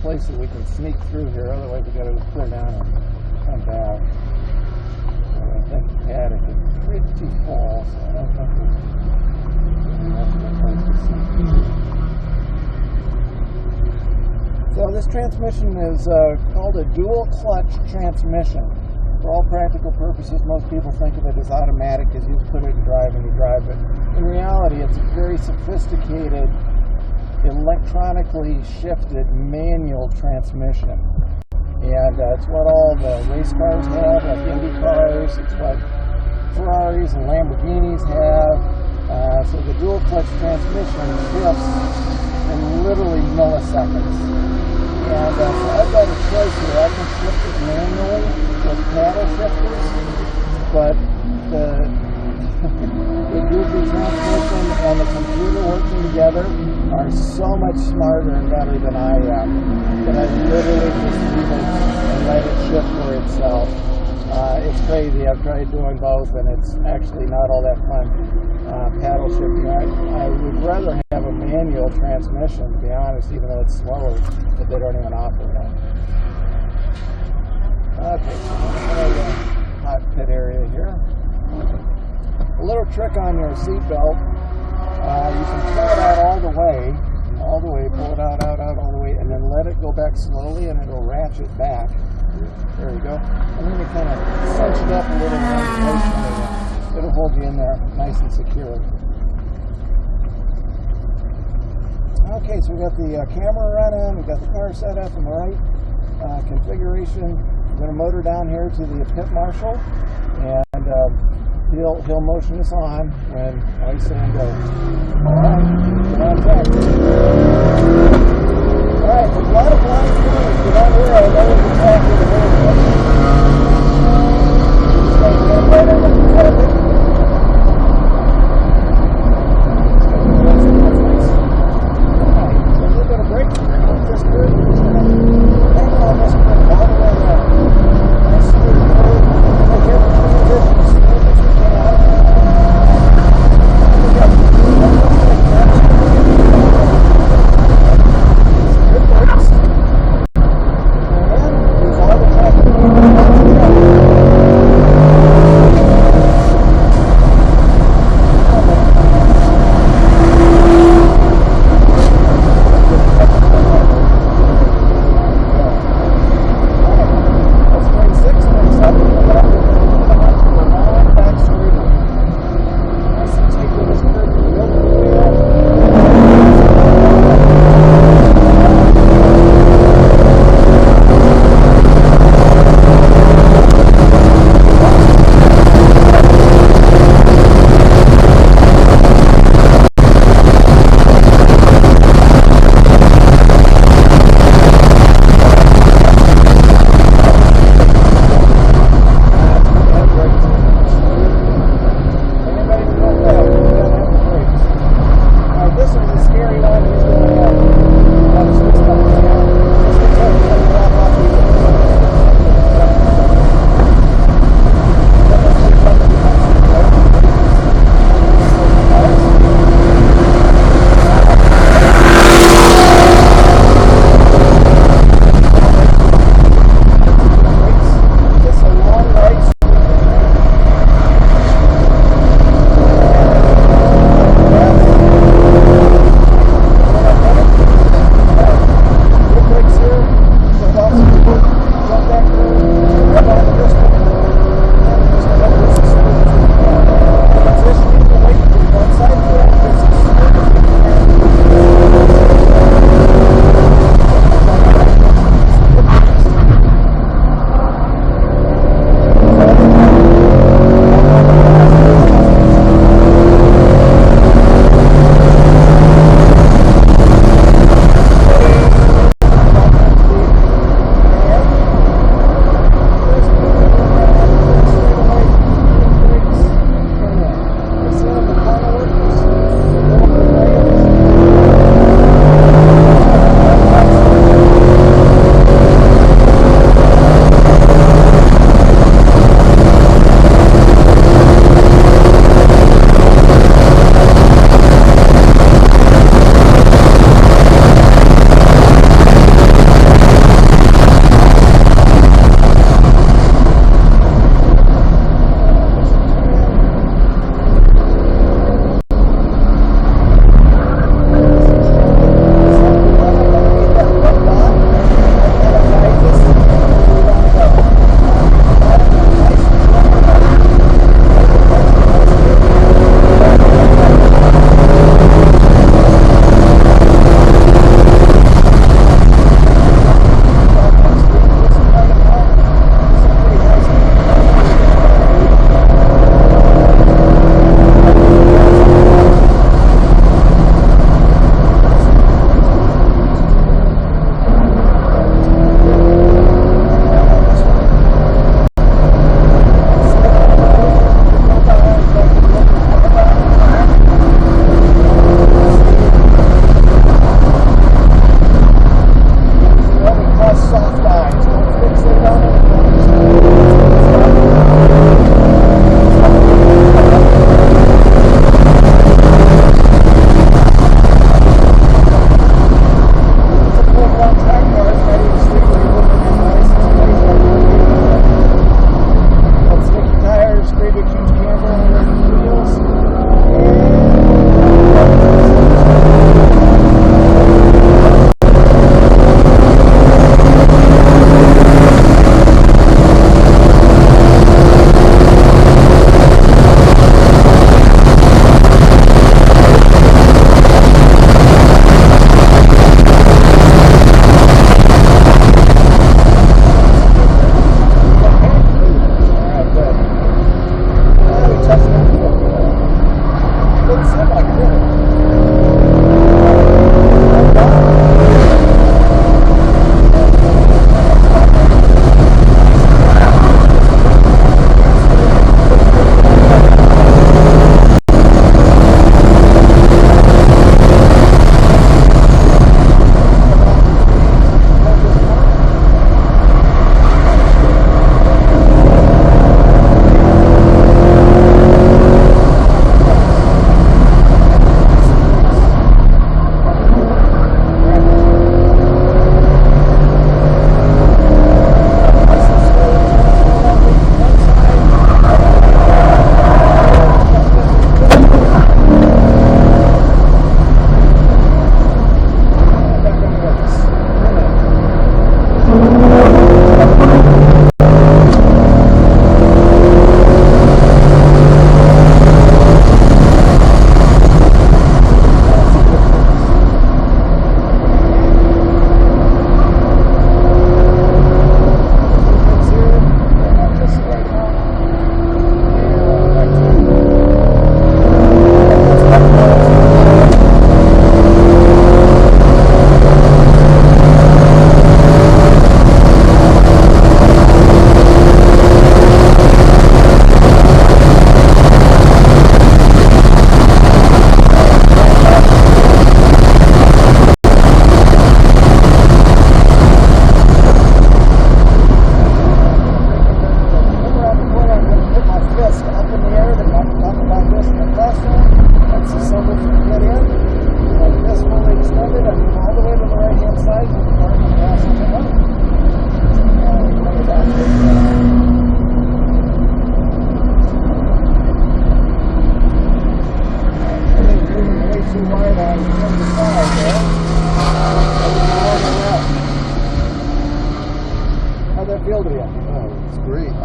place that we can sneak through here. Otherwise, we got to clear down and come back. So I think the attic is pretty full, so I don't think there's much of a place to sneak through. So this transmission is called a dual clutch transmission. For all practical purposes, most people think of it as automatic because you just put it in drive and you drive. But in reality, it's a very sophisticated, electronically shifted manual transmission. And it's what all the race cars have, like Indy cars. It's what Ferraris and Lamborghinis have. So the dual clutch transmission shifts in literally milliseconds. And so I've got a choice here. I can shift it manually with paddle shifters, but the goofy transmission and the computer working together are so much smarter and better than I am, that I literally just leave it and let it shift for itself. It's crazy. I've tried doing both, and it's actually not all that fun. Paddle shifting. I would rather have a manual transmission, to be honest, even though it's slower, but they don't even offer that. Okay, so another hot pit area here. A little trick on your seat belt. You can pull it out all the way, pull it out, all the way, and then let it go back slowly, and it'll ratchet back. There you go. And then you kind of cinch it up a little bit. It'll hold you in there nice and secure. Okay, so we got the camera running, we got the car set up in the right configuration. We're going to motor down here to the pit marshal, and he'll motion us on when I say go. All right, get on track. All right, there's a lot of blind spots. Get on here. I know what the track is. Just going to get right under the traffic.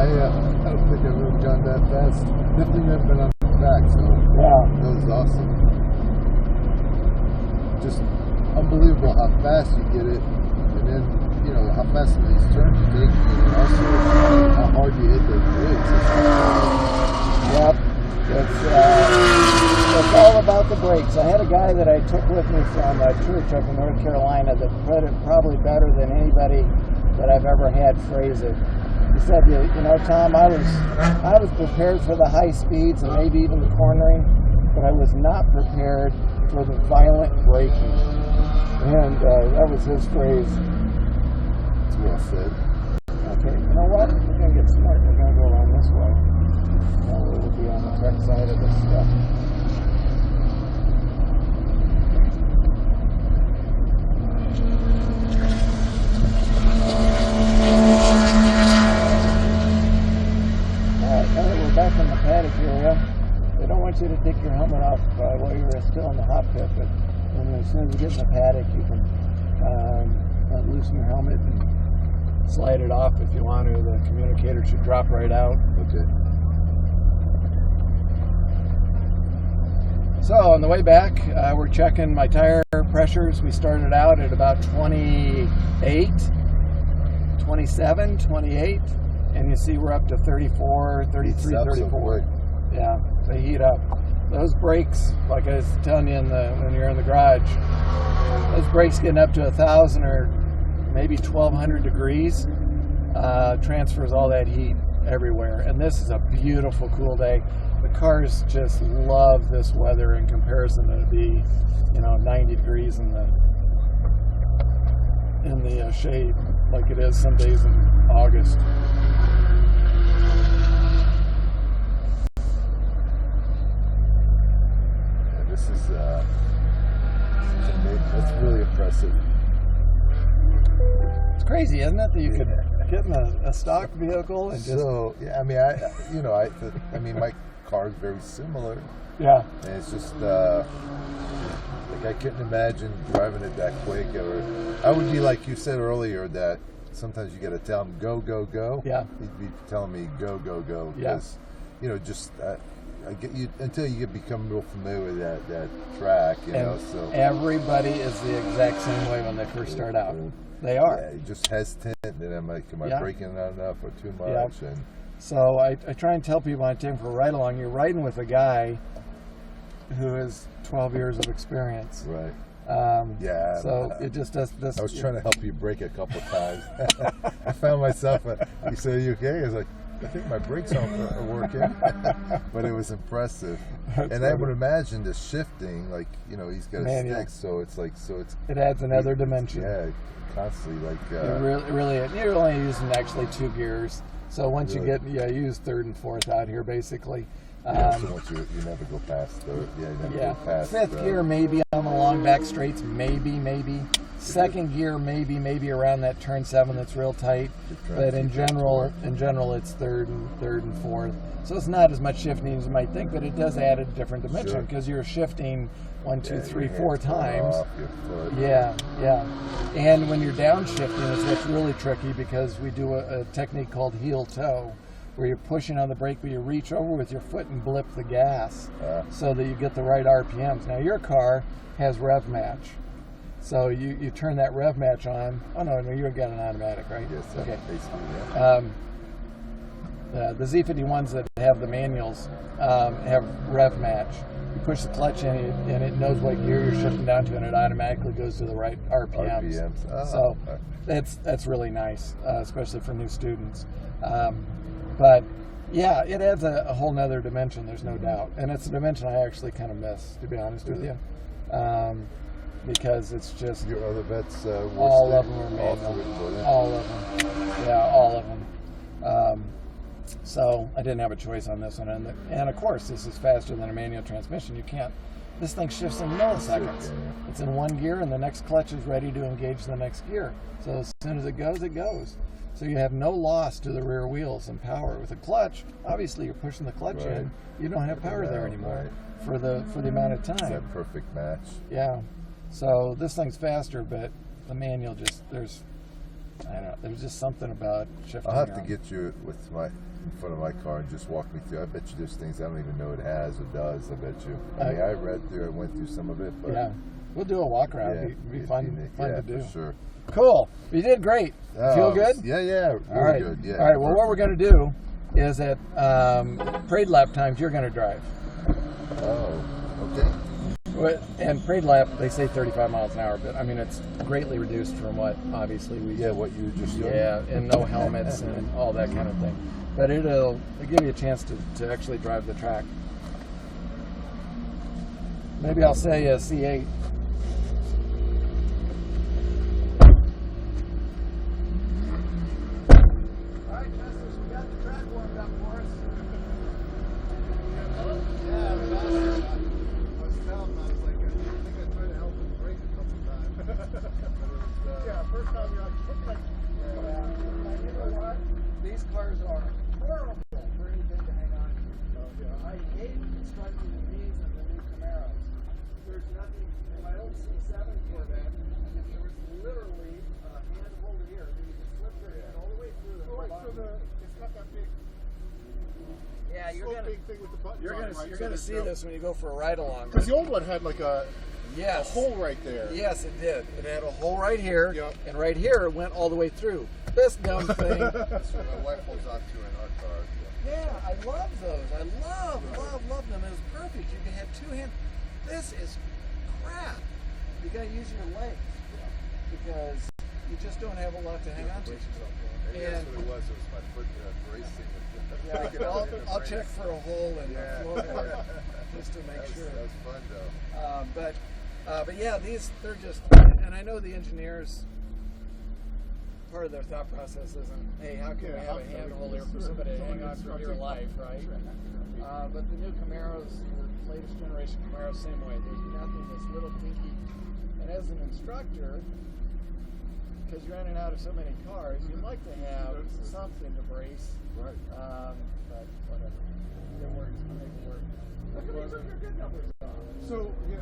don't think I've ever gone that fast. Definitely never been on the back, so Yeah. that was awesome. Just unbelievable how fast you get it, and then how fast some of these turns you take, and also how hard you hit those brakes. Yep. It's all about the brakes. I had a guy that I took with me from a church up in North Carolina that put it probably better than anybody that I've ever had phrase it. He said, Tom, I was prepared for the high speeds and maybe even the cornering, but I was not prepared for the violent braking. And that was his phrase. It's well said. Okay, you know what? We're going to get smart. We're going to go around this way. That way we'll be on the correct side of this stuff. Alright, now that we're back in the paddock area, they don't want you to take your helmet off while you're still in the hot pit, but as soon as you get in the paddock, you can loosen your helmet and slide it off if you want to. The communicator should drop right out. Okay. So on the way back, we're checking my tire pressures. We started out at about 28, 27, 28, and you see we're up to 34, 33, 34. Yeah, they heat up. Those brakes, like I was telling you when you're in the garage, those brakes getting up to 1,000 or maybe 1,200 degrees, transfers all that heat everywhere. And this is a beautiful, cool day. The cars just love this weather in comparison to be, 90 degrees in the shade like it is some days in August. Yeah, this is that's really impressive. It's crazy, isn't it, that you could get in a stock vehicle and just... So, yeah, I mean, my car is very similar. Yeah. And it's just, like, I couldn't imagine driving it that quick. Or I would be like you said earlier, that sometimes you got to tell him, go, go, go. Yeah. He'd be telling me, go, go, go. Because, just... I get you until you become real familiar with that track, so everybody is the exact same way when they first start out. They are. Yeah, just hesitant, and I'm like, am I braking not enough or too much? Yeah. And so I try and tell people when I take them for a ride along, you're riding with a guy who has 12 years of experience. Right. So it just does this. I was trying to help you brake a couple times. I found myself. You said, "Are you okay?" I was like, I think my brakes are working, but it was impressive. And I would imagine the shifting, like he's got a stick, so it's it adds another dimension. Yeah, constantly like. You're only using actually 2 gears, so once you use third and fourth out here basically. So once you never go past third, you never go past fifth gear maybe on the long back straights, maybe. Second gear, maybe around that turn 7 that's real tight, but in general it's third and fourth. So it's not as much shifting as you might think, but it does add a different dimension because you're shifting 1, 2, 3, 4 times. Yeah. And when you're downshifting, is what's really tricky because we do a technique called heel toe, where you're pushing on the brake, but you reach over with your foot and blip the gas so that you get the right RPMs. Now your car has rev match. So you turn that rev match on. Oh no, you got an automatic, right? Yes. Okay. Basically, yeah. The Z51s that have the manuals have rev match. You push the clutch in, and it knows what gear you're shifting down to, and it automatically goes to the right RPMs. So that's really nice, especially for new students. But yeah, it adds a whole nother dimension. There's no doubt, and it's a dimension I actually kind of miss, to be honest with you. Because it's just your other vets all of them are manual. All of them. Yeah, all of them. So I didn't have a choice on this one, and of course this is faster than a manual transmission. This thing shifts in milliseconds. It's in one gear, and the next clutch is ready to engage the next gear. So as soon as it goes, it goes. So you have no loss to the rear wheels and power. With a clutch, obviously you're pushing the clutch in. You don't have power there anymore for the amount of time. It's that perfect match. Yeah. So this thing's faster, but the manual there's just something about shifting. I'll have to get you with in front of my car and just walk me through. I bet you there's things I don't even know it has or does. I bet you. I mean, I read through, I went through some of it, but Yeah, we'll do a walk around. yeah, It'd be fun to do. for sure. Cool. You did great. Feel good? Yeah, really All right. good. Yeah. All right. Well, what we're going to do is at parade lap times, you're going to drive. Oh, okay. And parade lap, they say 35 miles an hour, but I mean, it's greatly reduced from what obviously we Yeah, what you just showed. Yeah, and no helmets and all that kind of thing. But it'll give you a chance to actually drive the track. Maybe I'll say a C8. All right, Justice, we got the track warmed up for us. Yeah, I was telling him, I was like, I think I tried to help him brake a couple times. But it was, First time you're like, and you know what? These cars are horrible for anything to hang on to. I hate constructing these and the new Camaros. There's nothing in my old C7 Corvette. There was literally a handhold here that you can slip your head all the way through. oh, wait, so it's got that big, Yeah, you're gonna sloping thing with the buttons on it, right? you're So gonna there's see this when you go for a ride along. Because the old one had like a Yes. hole right there. Yes, it did. It had a hole right here, Yep. and right here it went all the way through. This dumb thing. That's what my wife holds on to in our car. Yeah, I love those. I love them. It was perfect. You can have two hands. This is crap. You gotta use your legs because you just don't have a lot to hang on to. Maybe that's what it was. It was my foot bracing. Yeah, I'll check for a hole in the floorboard just to make sure. That was fun though. But yeah, they're just, and I know the engineers, part of their thought process isn't, hey, how can we have a handhold here for somebody to hang on for your life, right? But the new Camaros, the latest generation Camaros, same way. There's nothing that's little dinky. And as an instructor, because you're in and out of so many cars, you'd like to have something to brace. Right. But whatever. It works. I make it work. Look at me, look your good numbers on. So, yeah,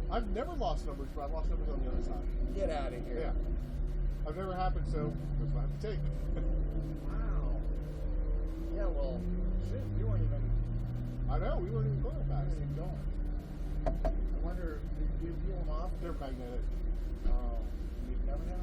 I've never lost numbers, but I've lost numbers on the other side. Get out of here. Yeah. I've never happened, so that's what I have to take. Wow. Yeah, well, shit, you weren't even I know, we weren't even going fast. going. I wonder, did you peel them off? They're magnetic. Oh, you've never had